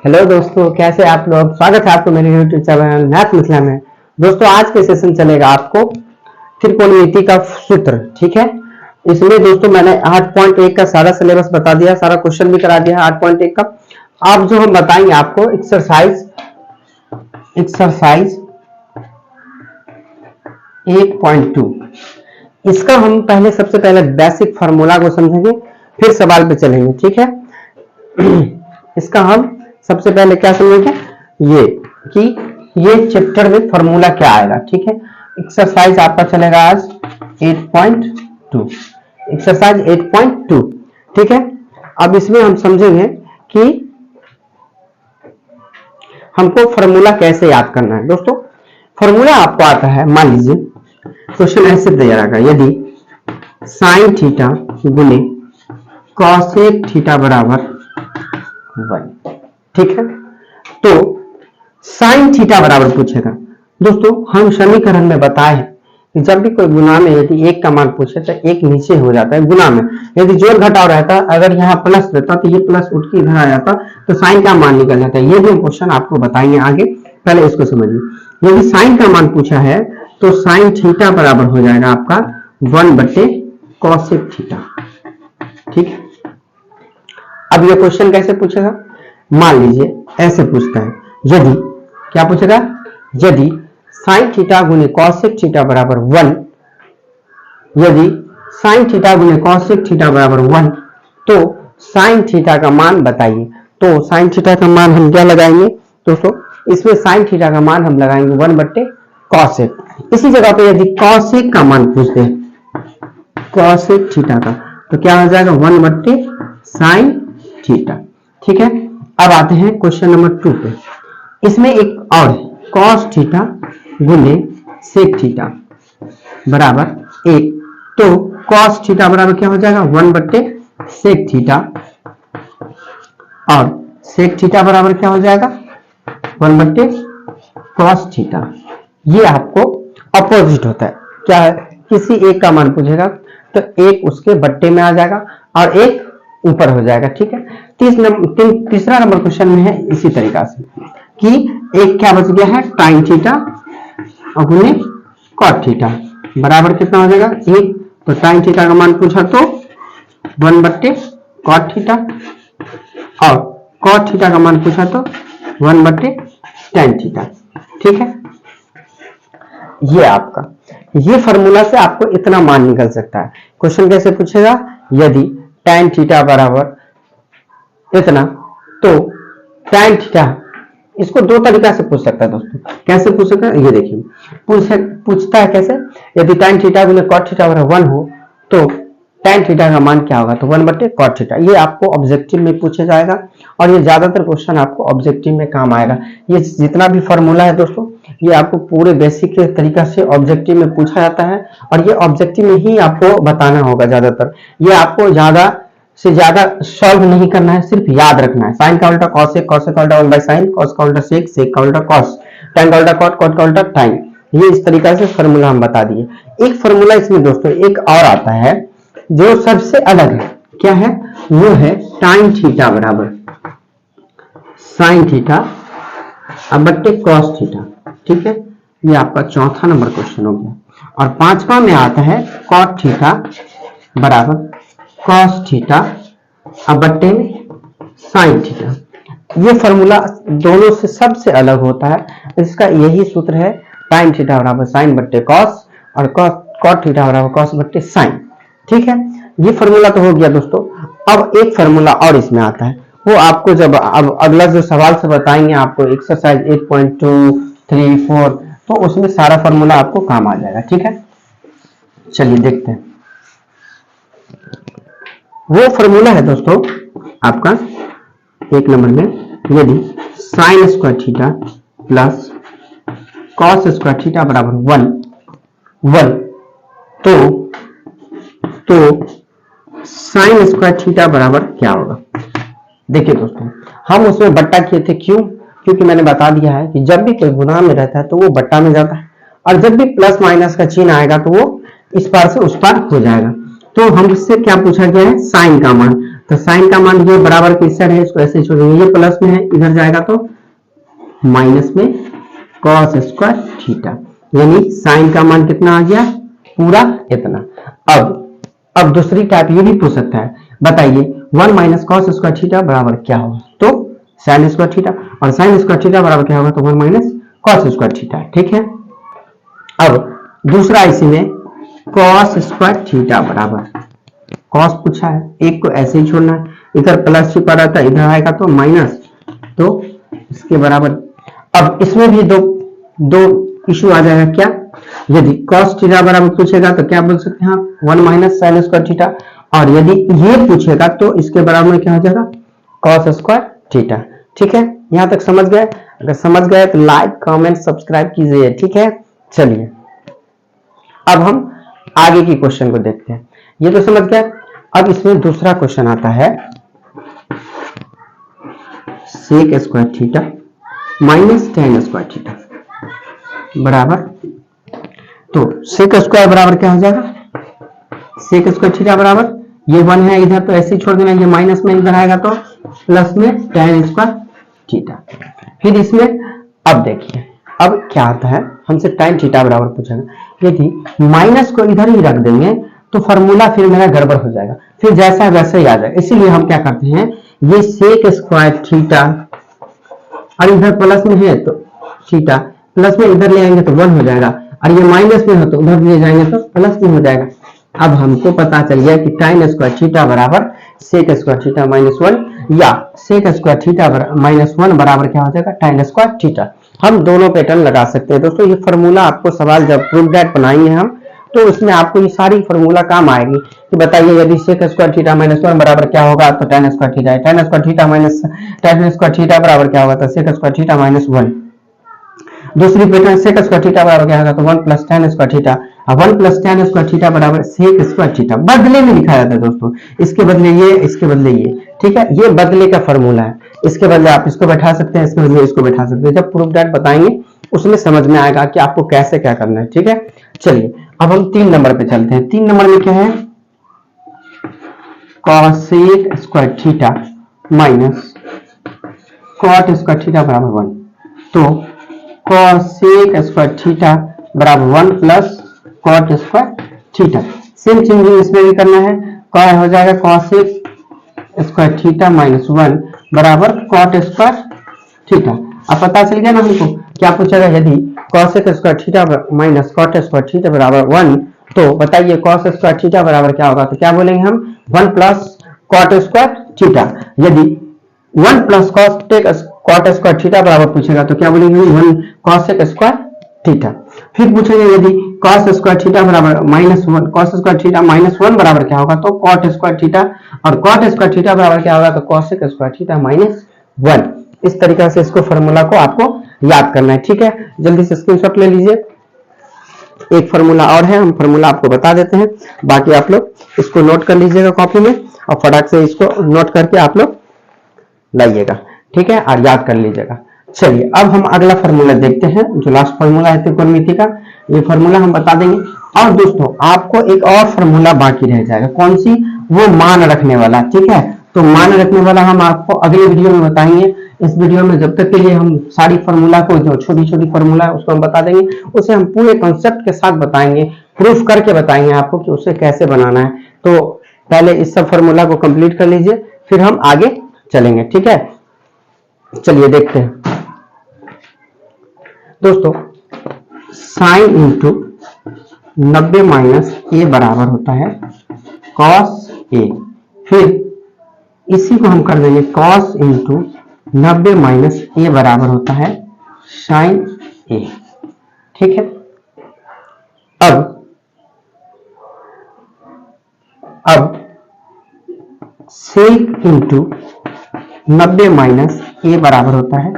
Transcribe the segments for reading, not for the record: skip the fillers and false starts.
Hello दोस्तों, कैसे आप लोग। स्वागत है आपको मेरे YouTube चैनल मैथ मिथिला में। दोस्तों आज के सेशन चलेगा आपको त्रिकोणमिति का सूत्र। ठीक है, इसमें दोस्तों मैंने 8.1 का सारा सिलेबस बता दिया, सारा क्वेश्चन भी करा दिया 8.1 का। अब जो हम बताएंगे आपको एक्सरसाइज 1.2, इसका हम पहले सबसे पहले बेसिक फार्मूला को समझेंगे, फिर सवाल पे चलेंगे। ठीक है, इसका हम सबसे पहले क्या समझेंगे, ये कि ये चैप्टर में फार्मूला क्या आएगा। ठीक है, एक्सरसाइज आपका चलेगा आज 8.2, एक्सरसाइज 8.2। ठीक है, अब इसमें हम समझेंगे कि हमको फार्मूला कैसे याद करना है। दोस्तों फार्मूला आपको आता है, मान लीजिए क्वेश्चन ऐसे दिया रहेगा, यदि साइन थीटा गुने कॉसेक थीटा बराबर 1। ठीक है, तो साइन थीटा बराबर पूछेगा। दोस्तों हम समीकरण में बताए कि जब भी कोई गुना में यदि एक का मान पूछे तो एक नीचे हो जाता है गुना में, यदि जोड़ घटाव रहता, अगर यहाँ प्लस रहता तो ये प्लस उठ के इधर आ जाता तो साइन का मान निकल जाता है। ये भी क्वेश्चन आपको बताएंगे आगे, पहले इसको समझिए। यदि साइन का मान पूछा है तो साइन थीटा बराबर हो जाएगा आपका 1/cosec थीटा। ठीक है, अब ये क्वेश्चन कैसे पूछेगा, मान लीजिए ऐसे पूछता है, यदि क्या पूछेगा, यदि साइन थीटा गुने कॉसेक थीटा बराबर 1, यदि साइन थीटा गुने कॉसेक थीटा बराबर 1 तो साइन थीटा का मान बताइए। तो साइन थीटा का मान हम क्या लगाएंगे दोस्तों, इसमें साइन थीटा का मान हम लगाएंगे 1/cosec। इसी जगह पे यदि कॉसेक का मान पूछते हैं, कॉसेक थीटा का, तो क्या हो जाएगा 1/sin थीटा। ठीक है, अब आते हैं क्वेश्चन नंबर 2 पे। इसमें एक और cos थीटा गुने सेक थीटा बराबर 1, तो cos थीटा बराबर क्या हो जाएगा 1/sec थीटा, और sec थीटा बराबर क्या हो जाएगा 1/cos थीटा। ये आपको अपोजिट होता है, क्या है, किसी एक का मान पूछेगा तो एक उसके बट्टे में आ जाएगा और एक ऊपर हो जाएगा। ठीक है, तीसरा नंबर क्वेश्चन में है इसी तरीका से कि एक क्या बच गया है टाइन थीटा और गुने कॉट थीटा बराबर कितना हो जाएगा 1। तो टाइन थीटा का मान पूछा तो 1/cot थीटा, और कॉट थीटा का मान पूछा तो 1/tan थीटा। ठीक है, ये आपका ये फार्मूला से आपको इतना मान निकल सकता है। क्वेश्चन कैसे पूछेगा, यदि tan थीटा बराबर इतना, तो tan थीटा, इसको दो तरीका से पूछ सकता है दोस्तों। कैसे पूछ सकता है, ये देखिए पूछता है कैसे, यदि tan थीटा गुने cot थीटा बराबर 1 हो तो tan थीटा का मान क्या होगा, तो 1/cot थीटा। ये आपको ऑब्जेक्टिव में पूछा जाएगा और ये ज्यादातर क्वेश्चन आपको ऑब्जेक्टिव में काम आएगा। ये जितना भी फार्मूला है दोस्तों, ये आपको पूरे बेसिक के तरीका से ऑब्जेक्टिव में पूछा जाता है और ये ऑब्जेक्टिव में ही आपको बताना होगा ज्यादातर। ये आपको ज्यादा से ज्यादा सॉल्व नहीं करना है, सिर्फ याद रखना है। साइन का उल्टा कॉसेक, कॉसेक का उल्टा 1/sin, कॉस का उल्टा सेक, सेक का उल्टा कॉस, tan का उल्टा कॉट, कॉट का उल्टा टाइन। ये इस तरीका से फार्मूला हम बता दिए। एक फार्मूला इसमें दोस्तों एक और आता है जो सबसे अलग है, क्या है, वो है टाइन थीटा बराबर साइन थीटा बट्टे कॉस थीटा। ठीक है, ये आपका चौथा नंबर क्वेश्चन हो गया। और पांचवा में आता है कॉट थीटा बराबर कॉस थीटा बट्टे साइन थीटा। ये फार्मूला दोनों से सबसे अलग होता है। इसका यही सूत्र है, टाइन थीटा बराबर साइन बट्टे कॉस और कॉट थीटा बराबर कॉस बट्टे साइन। ठीक है, ये फार्मूला तो हो गया दोस्तों। अब एक फार्मूला और इसमें आता है, वो आपको जब अब अगला जो सवाल से बताएंगे आपको एक्सरसाइज 8.2, 3, 4, तो उसमें सारा फार्मूला आपको काम आ जाएगा। ठीक है, चलिए देखते हैं। वो फार्मूला है दोस्तों आपका एक नंबर में, यदि sine square theta plus cos square theta बराबर 1 तो साइन स्क्वायर थीटा बराबर क्या होगा। देखिए दोस्तों, हम उसमें बट्टा किए थे, क्यों, क्योंकि मैंने बता दिया है कि जब भी कोई गुना में रहता है तो वो बट्टा में जाता है, और जब भी प्लस माइनस का चिन्ह आएगा तो वो इस पार से उस पार हो जाएगा। तो हम इससे क्या पूछा गया है, साइन का मान। तो साइन का मान ये बराबर किस साइड है, इसको ऐसे छोड़ देंगे, ये प्लस में है, इधर जाएगा तो माइनस में कॉस स्क्वायर थीटा, यानी साइन का मान कितना आ गया, पूरा इतना। अब दूसरी टाइप ये भी पूछ सकता है, बताइए 1 माइनस कॉस स्क्वायर थीटा बराबर क्या होगा, तो साइन स्क्वायर थीटा, और साइन स्क्वायर थीटा बराबर क्या होगा, तो 1 माइनस कॉस स्क्वायर थीटा। ठीक है, अब दूसरा इसी में कॉस स्क्वायर थीटा बराबर, कॉस पूछा है, एक को ऐसे ही छोड़ना है, इधर प्लस छिपा रहता है, इधर आएगा तो माइनस, तो इसके बराबर। अब इसमें भी दो इशू आ जाएगा, क्या, यदि cos थीटा बराबर पूछेगा तो क्या बोल सकते हैं आप, 1 माइनस साइन स्क्वायर थीटा, और यदि ये पूछेगा तो इसके बराबर में क्या हो जाएगा, cos स्क्वायर थीटा। ठीक है, यहां तक समझ गए? अगर समझ गए तो लाइक कमेंट सब्सक्राइब कीजिए। ठीक है, चलिए अब हम आगे की क्वेश्चन को देखते हैं। ये तो समझ गए। अब इसमें दूसरा क्वेश्चन आता है, sec square theta minus tan square theta बराबर, तो सेक स्क्वायर बराबर क्या हो जाएगा, सेक स्क्वायर थीटा बराबर, ये 1 है इधर तो ऐसे ही छोड़ देना, ये माइनस में इधर आएगा तो प्लस में टेन स्क्वायर थीटा। फिर इसमें अब देखिए, अब क्या आता है, हमसे टेन थीटा बराबर पूछेगा, यदि माइनस को इधर ही रख देंगे तो फॉर्मूला फिर मेरा गड़बड़ हो जाएगा, फिर जैसा वैसा ही आ जाएगा। इसीलिए हम क्या करते हैं, ये सेक स्क्वायर थीटा और इधर प्लस में है तो थीटा, प्लस में इधर ले आएंगे तो 1 हो जाएगा, और ये माइनस में हो तो उधर ले जाएंगे तो प्लस में हो जाएगा। अब हमको पता चल गया कि टाइन स्क्वायर थीटा बराबर सेक स्क्वायर थीटा माइनस 1, या सेक स्क्वायर थीटा माइनस 1 बराबर क्या हो जाएगा, टाइन स्क्वायर थीटा। हम दोनों पैटर्न लगा सकते हैं दोस्तों। ये फॉर्मूला आपको सवाल जब प्रूफ दैट बनाएंगे हम, तो उसमें आपको ये सारी फॉर्मूला काम आएगी कि बताइए यदि सेक स्क्वायर थीटा माइनस 1 बराबर क्या होगा, तो tan स्क्वायर थीटा है, tan square theta minus tan square theta बराबर क्या होगा, तो सेक स्क्वायर थीटा माइनस 1। दूसरी पैटर्न सेक स्क्वायर थीटा बराबर क्या होगा, तो 1 plus tan square theta, 1 plus tan square theta बराबर सेक स्क्वायर थीटा। बदले में लिखा जाता है दोस्तों, इसके बदले ये, इसके बदले ये। ठीक है, ये बदले का फॉर्मूला है, इसके बदले आप इसको बैठा सकते हैं, इसके बदले इसको बैठा सकते हैं। जब प्रूफ दैट बताएंगे उसमें समझ में आएगा कि आपको कैसे क्या करना है। ठीक है, चलिए अब हम 3 नंबर पे चलते हैं। 3 नंबर में क्या है, cosec square theta minus cot square theta बराबर 1, तो कॉसेक स्क्वायर थीटा बराबर 1 plus cot square theta. Same change इसमें भी करना है, क्या हो जाएगा, कॉसेक स्क्वायर थीटा माइनस 1 बराबर कॉट स्क्वायर थीटा। अब पता चल गया ना हमको क्या पूछेगा, यदि cosec square theta minus cot square theta बराबर 1, तो बताइए कॉस स्क्वायर थीटा बराबर क्या होगा, तो क्या बोलेंगे हम, 1 प्लस कॉट स्क्वायर थीटा। यदि 1 प्लस कॉट स्क्वायर थीटा बराबर पूछेगा तो क्या बोलेंगे, 1 कॉसेक स्क्वायर थीटा। फिर पूछेंगे यदि कॉस स्क्वायर थीटा बराबर minus 1, cos square theta minus 1 बराबर क्या होगा, तो कॉट स्क्वायर थीटा, और कॉट स्क्वायर थीटा बराबर क्या होगा, तो कॉसेक स्क्वायर थीटा माइनस 1। इस तरीके से इसको फॉर्मूला को आपको याद करना है। ठीक है, जल्दी से स्क्रीनशॉट ले लीजिए। एक फॉर्मूला और है, हम फॉर्मूला आपको बता देते हैं, बाकी आप लोग इसको नोट कर लीजिएगा कॉपी में, और फटाक से इसको नोट करके आप लोग लाइएगा। ठीक है, और याद कर लीजिएगा। चलिए अब हम अगला फॉर्मूला देखते हैं, जो लास्ट फॉर्मूला है त्रिकोणमिति का, ये फॉर्मूला हम बता देंगे। और दोस्तों आपको एक और फॉर्मूला बाकी रह जाएगा, कौन सी, वो मान रखने वाला। ठीक है, तो मान रखने वाला हम आपको अगले वीडियो में बताएंगे। इस वीडियो में जब तक के लिए हम सारी फॉर्मूला को, जो छोटी छोटी फॉर्मूला है उसको हम बता देंगे, उसे हम पूरे कॉन्सेप्ट के साथ बताएंगे, प्रूफ करके बताएंगे आपको कि उसे कैसे बनाना है। तो पहले इस सब फॉर्मूला को कंप्लीट कर लीजिए, फिर हम आगे चलेंगे। ठीक है, चलिए देखते हैं दोस्तों। साइन इंटू 90 माइनस ए बराबर होता है कॉस ए, फिर इसी को हम कर देंगे कॉस इंटू 90 माइनस ए बराबर होता है साइन ए। ठीक है, अब सेक इंटू 90 माइनस ए बराबर होता है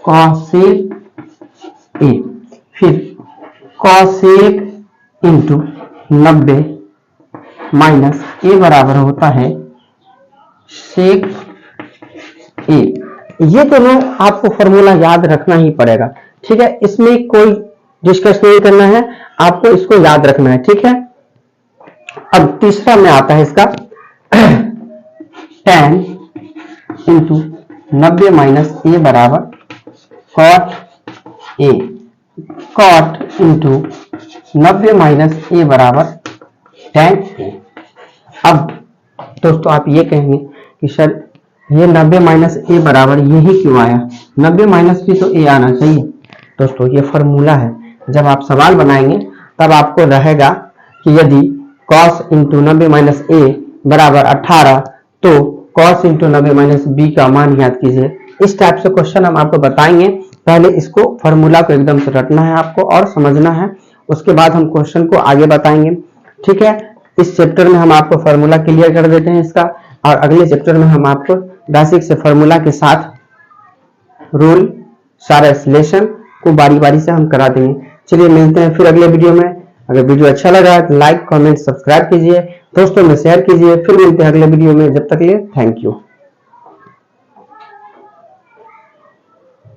कॉसेक ए, फिर कॉसेक इंटू 90 माइनस ए बराबर होता है सेक ए। ये दोनों आपको फॉर्मूला याद रखना ही पड़ेगा। ठीक है, इसमें कोई डिस्कस नहीं करना है, आपको इसको याद रखना है। ठीक है, अब तीसरा में आता है इसका tan इंटू 90 माइनस ए बराबर cot ए, cot इंटू 90 माइनस ए बराबर tan ए। अब दोस्तों आप ये कहेंगे कि सर ये 90 माइनस ए बराबर यही क्यों आया, 90 माइनस भी तो ए आना चाहिए। दोस्तों ये फॉर्मूला है, जब आप सवाल बनाएंगे तब आपको रहेगा कि यदि cos इंटू 90 माइनस ए बराबर 18 तो cos इंटू 90 माइनस बी का मान याद कीजिए। इस टाइप से क्वेश्चन हम आपको बताएंगे, पहले इसको फॉर्मूला को एकदम से रटना है आपको और समझना है, उसके बाद हम क्वेश्चन को आगे बताएंगे। ठीक है, इस चैप्टर में हम आपको फॉर्मूला क्लियर कर देते हैं इसका, और अगले चैप्टर में हम आपको बेसिक से फॉर्मूला के साथ रूल सारा रिलेशन को बारी बारी से हम करा देंगे। चलिए मिलते हैं फिर अगले वीडियो में। अगर वीडियो अच्छा लगा तो लाइक कमेंट सब्सक्राइब कीजिए, दोस्तों में शेयर कीजिए। फिर मिलते हैं अगले वीडियो में, जब तक के लिए थैंक यू।